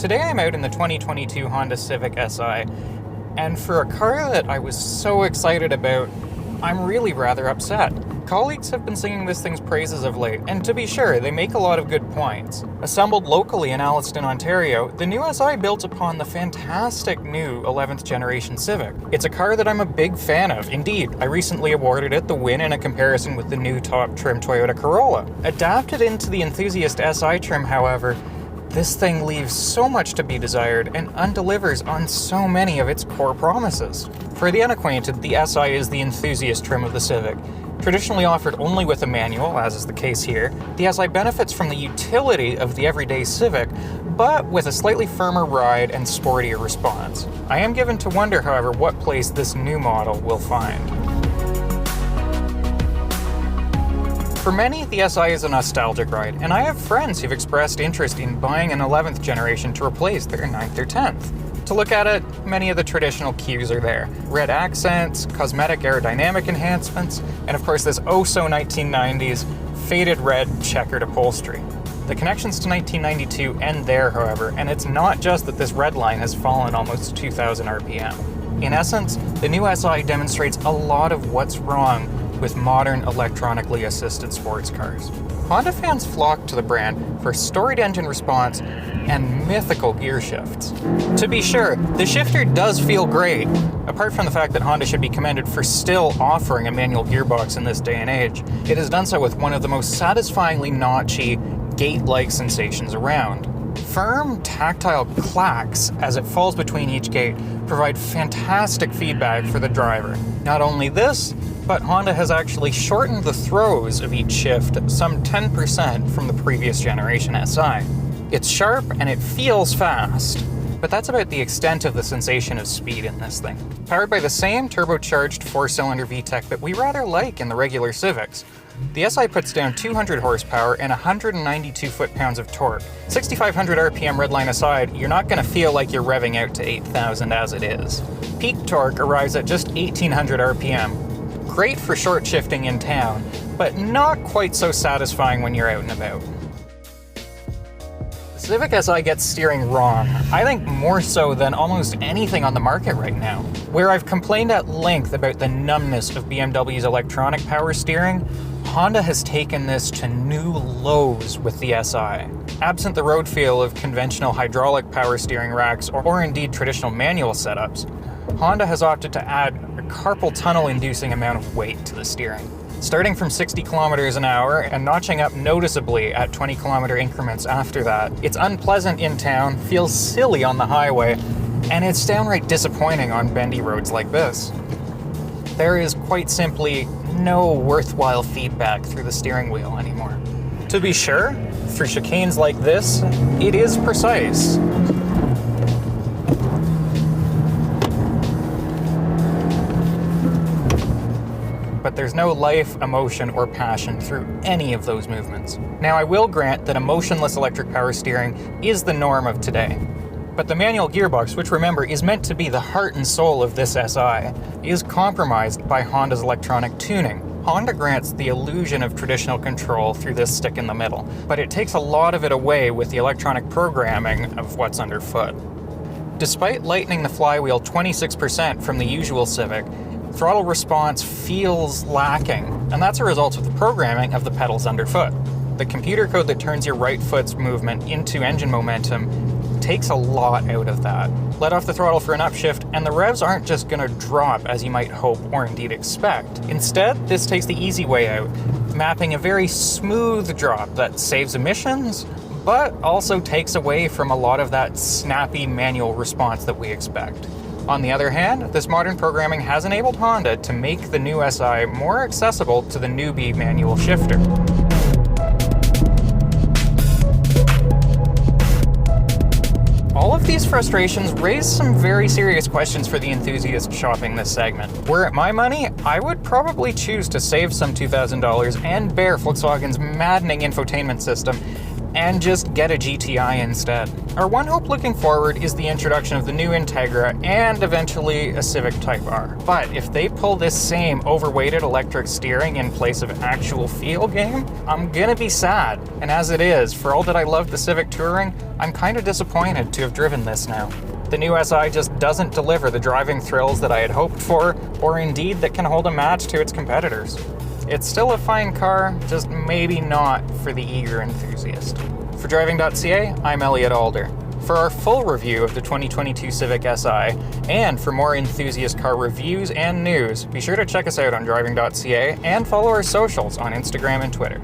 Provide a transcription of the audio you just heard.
Today I'm out in the 2022 Honda Civic Si, and for a car that I was so excited about, I'm really rather upset. Colleagues have been singing this thing's praises of late, and to be sure, they make a lot of good points. Assembled locally in Alliston, Ontario, the new Si builds upon the fantastic new 11th generation Civic. It's a car that I'm a big fan of. Indeed, I recently awarded it the win in a comparison with the new top trim Toyota Corolla. Adapted into the enthusiast Si trim, however, this thing leaves so much to be desired and undelivers on so many of its core promises. For the unacquainted, the Si is the enthusiast trim of the Civic. Traditionally offered only with a manual, as is the case here, the Si benefits from the utility of the everyday Civic, but with a slightly firmer ride and sportier response. I am given to wonder, however, what place this new model will find. For many, the Si is a nostalgic ride, and I have friends who've expressed interest in buying an 11th generation to replace their 9th or 10th. To look at it, many of the traditional cues are there. Red accents, cosmetic aerodynamic enhancements, and of course this oh-so-1990s faded red checkered upholstery. The connections to 1992 end there, however, and it's not just that this red line has fallen almost 2,000 RPM. In essence, the new Si demonstrates a lot of what's wrong with modern electronically assisted sports cars. Honda fans flock to the brand for storied engine response and mythical gear shifts. To be sure, the shifter does feel great. Apart from the fact that Honda should be commended for still offering a manual gearbox in this day and age, it has done so with one of the most satisfyingly notchy, gate-like sensations around. Firm, tactile clacks as it falls between each gate provide fantastic feedback for the driver. Not only this, but Honda has actually shortened the throws of each shift some 10% from the previous generation Si. It's sharp and it feels fast, but that's about the extent of the sensation of speed in this thing. Powered by the same turbocharged 4-cylinder VTEC that we rather like in the regular Civics, the Si puts down 200 horsepower and 192 foot-pounds of torque. 6,500 RPM redline aside, you're not going to feel like you're revving out to 8,000 as it is. Peak torque arrives at just 1,800 RPM. Great for short shifting in town, but not quite so satisfying when you're out and about. The Civic Si gets steering wrong, I think more so than almost anything on the market right now. Where I've complained at length about the numbness of BMW's electronic power steering, Honda has taken this to new lows with the Si. Absent the road feel of conventional hydraulic power steering racks or indeed traditional manual setups, Honda has opted to add a carpal tunnel-inducing amount of weight to the steering. Starting from 60 kilometers an hour and notching up noticeably at 20-kilometer increments after that, it's unpleasant in town, feels silly on the highway, and it's downright disappointing on bendy roads like this. There is quite simply no worthwhile feedback through the steering wheel anymore. To be sure, for chicanes like this, it is precise. But there's no life, emotion, or passion through any of those movements. Now, I will grant that a motionless electric power steering is the norm of today. But the manual gearbox, which remember is meant to be the heart and soul of this Si, is compromised by Honda's electronic tuning. Honda grants the illusion of traditional control through this stick in the middle, but it takes a lot of it away with the electronic programming of what's underfoot. Despite lightening the flywheel 26% from the usual Civic, throttle response feels lacking, and that's a result of the programming of the pedals underfoot. The computer code that turns your right foot's movement into engine momentum takes a lot out of that. Let off the throttle for an upshift, and the revs aren't just going to drop as you might hope or indeed expect. Instead, this takes the easy way out, mapping a very smooth drop that saves emissions, but also takes away from a lot of that snappy manual response that we expect. On the other hand, this modern programming has enabled Honda to make the new Si more accessible to the newbie manual shifter. All of these frustrations raise some very serious questions for the enthusiast shopping this segment. Were it my money, I would probably choose to save some $2,000 and bear Volkswagen's maddening infotainment system and just get a GTI instead. Our one hope looking forward is the introduction of the new Integra and eventually a Civic Type R. But if they pull this same overweighted electric steering in place of actual feel game, I'm gonna be sad. And as it is, for all that I love the Civic Touring, I'm kind of disappointed to have driven this now. The new SI just doesn't deliver the driving thrills that I had hoped for, or indeed that can hold a match to its competitors. It's still a fine car, just maybe not for the eager enthusiast. For Driving.ca, I'm Elliot Alder. For our full review of the 2022 Civic Si, and for more enthusiast car reviews and news, be sure to check us out on Driving.ca and follow our socials on Instagram and Twitter.